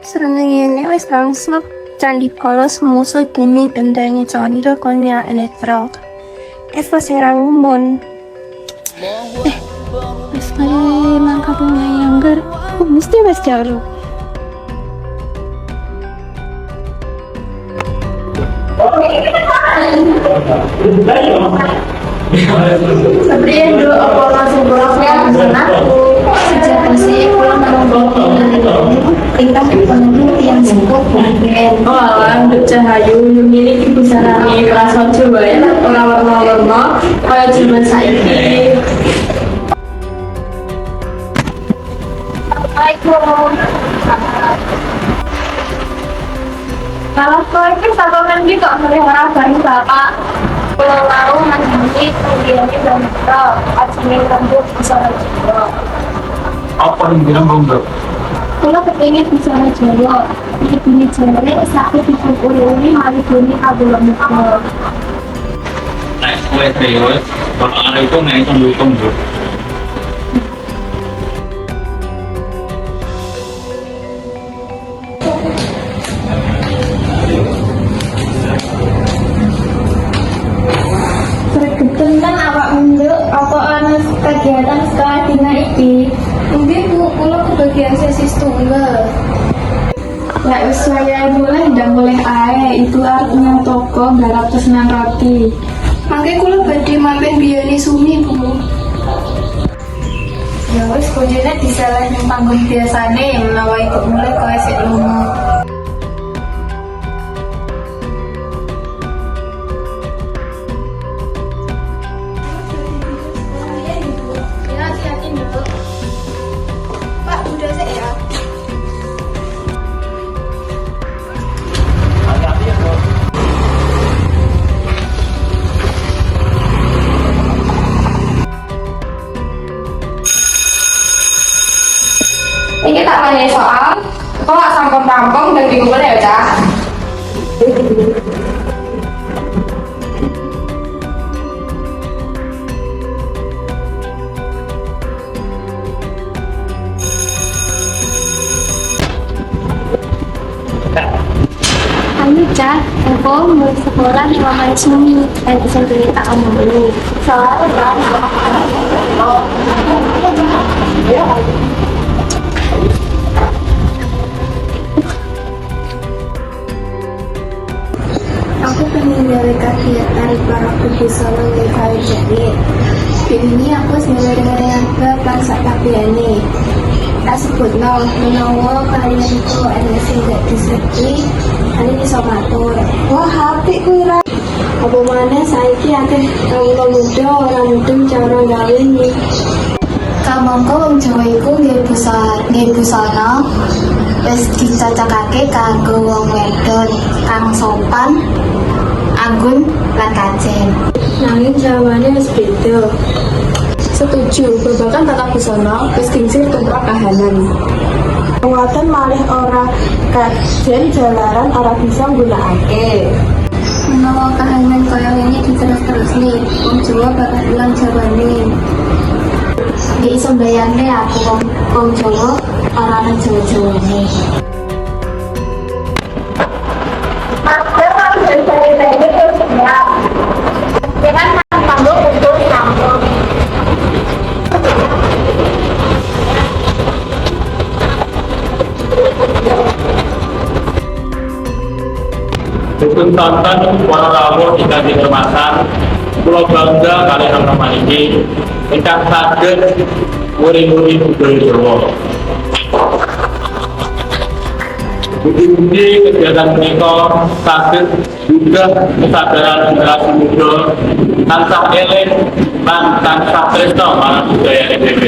Srengenge wis langsung Candi Polos musuh bumi bendangi Candi Konya Elektro. Eva serang umum. Wis kaya mangkat ngayangger. Mesti wis jauh. Sebenarnya dulu aku langsung bolaknya ke sana. Sejak masih pulang tingkat ekonomi yang cukup mungkin. Oh alam Cahayu memiliki busana kerasa coba ya orang warna kayak zaman saiki. Assalamualaikum. Kalau kau itu satu minggu kok melihara bayi bapak. Pulau Lau mandiri kemudiannya dan betul. Acingin rambut busana Jawa. Apa yang bilang bangga? Kalau kepengen busana Jawa, ini cewek sakit dipukul ini malah bunyi kabel muka. Nah, kue dewa, kalau ada itu nggak itu dukung bro. Bergeten kan awak menjuk apa ana kegiatan sekolah dina iki. Mungkin kula kebagian sesi tunggal. Lek wis saya mulai ndak boleh ae itu artinya toko garap pesanan roti. Mangke kula badhe mampir biyane Sumi, Bu. Ya wis kujine disalah ning panggon biasane menawa ikut mulai kowe sik lunga. Ya, hati-hati dulu. Pak, udah saya ya. Ini tak tanya soal, kok gak sangkut rampung dan dikumpul ya, Cak? Ayo, Cak. Aku mau sekolah di Mama Sumi. Dan bisa cerita kamu dulu. Soalnya, aku pengen gawe kegiatan para profesional yang kaya jadi. Ini aku sebenarnya bapak sak tapiane. Tak sebut menawa kalian itu ada sing gak diserti, kalian bisa matur. Wah, hati kuwi ra. Apa mana saiki akeh kawula muda ora mudeng cara gawe iki. Kamangka wong Jawa iku nggih busana wis dicocokake kanggo wong wedon kang sopan, anggun lan kajen. Nanging jawabannya wis beda. Setuju, babakan tata busana wis kincir tumrap kahanan. Penguatan malih ora kajen jalaran ora bisa nggunakake. Menawa kahanan kaya ini diterus-terus nih, wong Jawa bakal ilang jawane. Nggih iso mbayangke aku wong Jawa ora ana Jawa-Jawane. Dukun tonton para rawuh ingkang dihormatan, kula bangga kalian teman-teman ini ingkang saged nguri-nguri budaya Jawa. Budi-budi kegiatan menika saged juga kesadaran generasi muda tansah eling lan tansah tresna marang budaya NTB.